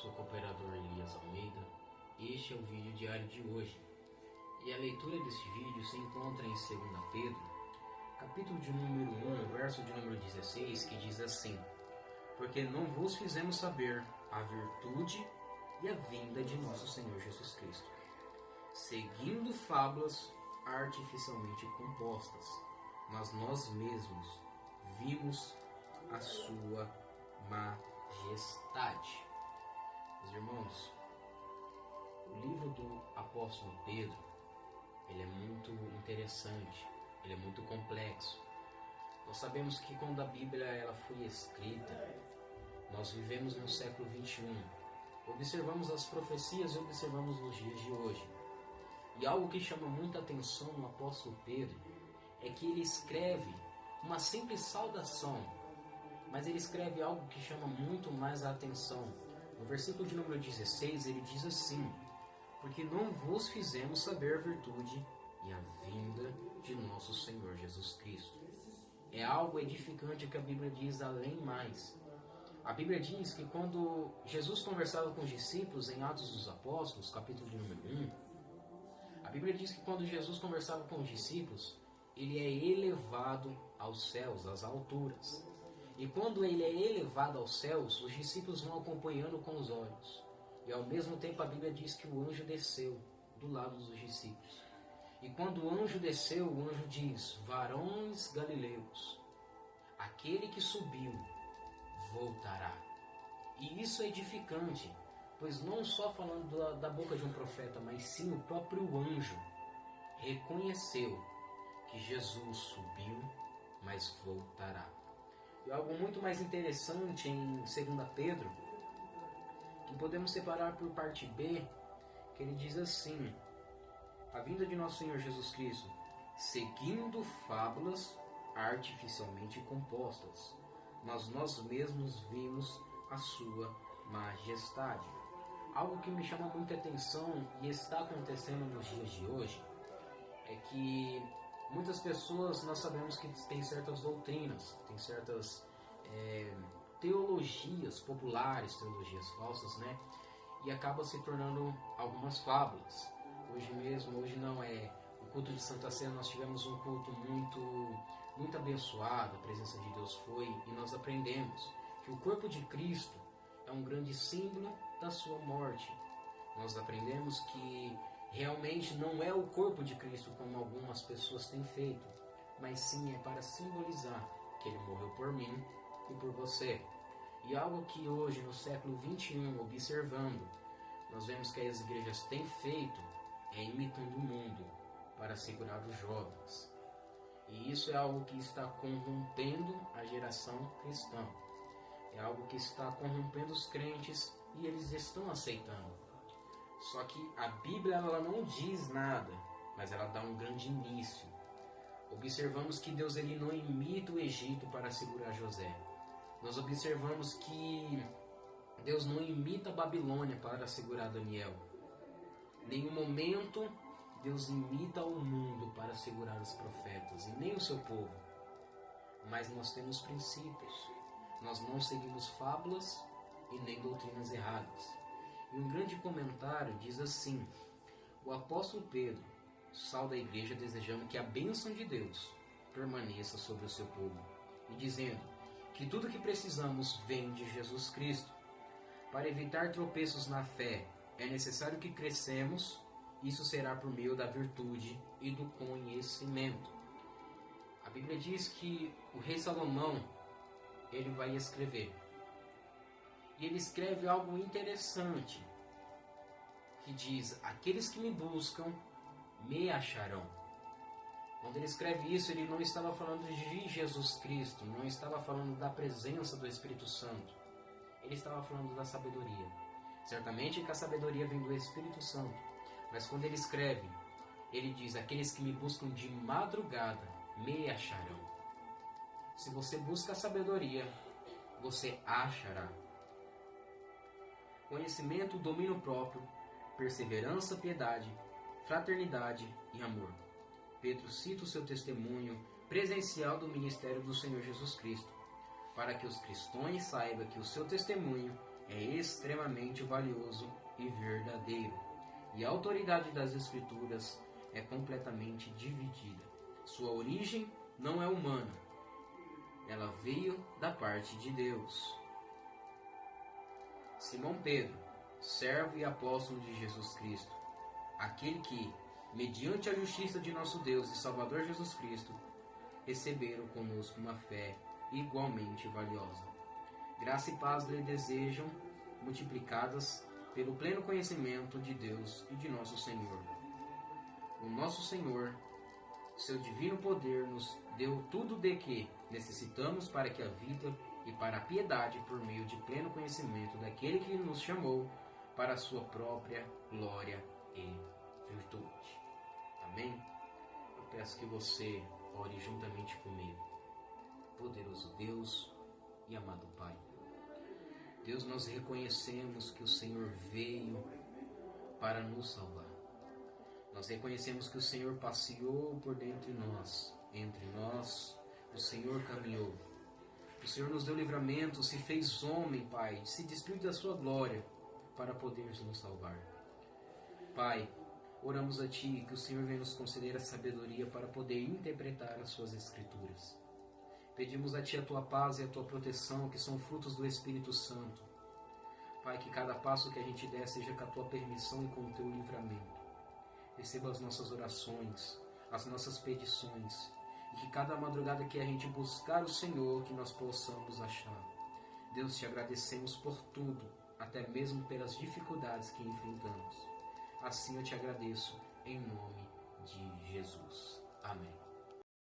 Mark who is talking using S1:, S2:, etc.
S1: sou o cooperador Elias Almeida. Este é o vídeo diário de hoje. E a leitura desse vídeo se encontra em 2 Pedro, capítulo de número 1, verso de número 16, que diz assim: Porque não vos fizemos saber a virtude e a vinda de nosso Senhor Jesus Cristo, seguindo fábulas artificialmente compostas, mas nós mesmos vimos a sua majestade. Meus irmãos, o livro do apóstolo Pedro, ele é muito interessante, ele é muito complexo. Nós sabemos que quando a Bíblia ela foi escrita, nós vivemos no século 21. Observamos as profecias e observamos os dias de hoje. E algo que chama muita atenção no apóstolo Pedro é que ele escreve uma simples saudação, mas ele escreve algo que chama muito mais a atenção. No versículo de número 16 ele diz assim: Porque não vos fizemos saber a virtude e a vinda de nosso Senhor Jesus Cristo. É algo edificante que a Bíblia diz além mais. A Bíblia diz que quando Jesus conversava com os discípulos em Atos dos Apóstolos, capítulo de número 1, a Bíblia diz que quando Jesus conversava com os discípulos, ele é elevado aos céus, às alturas. E quando ele é elevado aos céus, os discípulos vão acompanhando com os olhos. E ao mesmo tempo a Bíblia diz que o anjo desceu do lado dos discípulos. E quando o anjo desceu, o anjo diz: Varões galileus, aquele que subiu voltará. E isso é edificante, pois não só falando da boca de um profeta, mas sim o próprio anjo reconheceu que Jesus subiu, mas voltará. E algo muito mais interessante em 2 Pedro, que podemos separar por parte B, que ele diz assim: a vinda de nosso Senhor Jesus Cristo, seguindo fábulas artificialmente compostas, mas nós mesmos vimos a sua majestade. Algo que me chama muita atenção e está acontecendo nos dias de hoje é que muitas pessoas, nós sabemos que tem certas doutrinas, tem certas teologias populares, teologias falsas, né? E acaba se tornando algumas fábulas. Hoje não é o culto de Santa Ceia, nós tivemos um culto muito abençoado, a presença de Deus foi, e nós aprendemos que o corpo de Cristo é um grande símbolo da sua morte. Nós aprendemos que realmente não é o corpo de Cristo como algumas pessoas têm feito, mas sim é para simbolizar que ele morreu por mim e por você. E algo que hoje, no século 21, observando, nós vemos que as igrejas têm feito é imitando o mundo para segurar os jovens. E isso é algo que está corrompendo a geração cristã. É algo que está corrompendo os crentes e eles estão aceitando. Só que a Bíblia ela não diz nada, mas ela dá um grande início. Observamos que Deus ele não imita o Egito para segurar José. Nós observamos que Deus não imita a Babilônia para segurar Daniel. Em nenhum momento Deus imita o mundo para segurar os profetas e nem o seu povo. Mas nós temos princípios. Nós não seguimos fábulas e nem doutrinas erradas. E um grande comentário diz assim: o apóstolo Pedro sauda a igreja desejando que a bênção de Deus permaneça sobre o seu povo e dizendo que tudo que precisamos vem de Jesus Cristo. Para evitar tropeços na fé, é necessário que crescemos. Isso será por meio da virtude e do conhecimento. A Bíblia diz que o rei Salomão ele vai escrever. E ele escreve algo interessante, que diz: aqueles que me buscam, me acharão. Quando ele escreve isso, ele não estava falando de Jesus Cristo, não estava falando da presença do Espírito Santo. Ele estava falando da sabedoria. Certamente que a sabedoria vem do Espírito Santo. Mas quando ele escreve, ele diz: aqueles que me buscam de madrugada, me acharão. Se você busca a sabedoria, você achará. Conhecimento, domínio próprio, perseverança, piedade, fraternidade e amor. Pedro cita o seu testemunho presencial do ministério do Senhor Jesus Cristo, para que os cristãos saibam que o seu testemunho é extremamente valioso e verdadeiro, e a autoridade das Escrituras é completamente dividida. Sua origem não é humana, ela veio da parte de Deus. Simão Pedro, servo e apóstolo de Jesus Cristo, aquele que, mediante a justiça de nosso Deus e Salvador Jesus Cristo, receberam conosco uma fé igualmente valiosa. Graça e paz lhe desejam, multiplicadas pelo pleno conhecimento de Deus e de nosso Senhor. O nosso Senhor, seu divino poder, nos deu tudo de que necessitamos para que a vida e para a piedade, por meio de pleno conhecimento daquele que nos chamou para a sua própria glória e virtude. Amém? Eu peço que você ore juntamente comigo. Poderoso Deus e amado Pai, Deus, nós reconhecemos que o Senhor veio para nos salvar. Nós reconhecemos que o Senhor passeou por dentro de nós, entre nós, o Senhor caminhou. O Senhor nos deu livramento, se fez homem, Pai, se despiu da sua glória para poder nos salvar. Pai, oramos a Ti que o Senhor venha nos conceder a sabedoria para poder interpretar as Suas Escrituras. Pedimos a Ti a Tua paz e a Tua proteção, que são frutos do Espírito Santo. Pai, que cada passo que a gente der seja com a Tua permissão e com o Teu livramento. Receba as nossas orações, as nossas petições, e que cada madrugada que a gente buscar o Senhor, que nós possamos achar. Deus, Te agradecemos por tudo, até mesmo pelas dificuldades que enfrentamos. Assim eu Te agradeço, em nome de Jesus. Amém.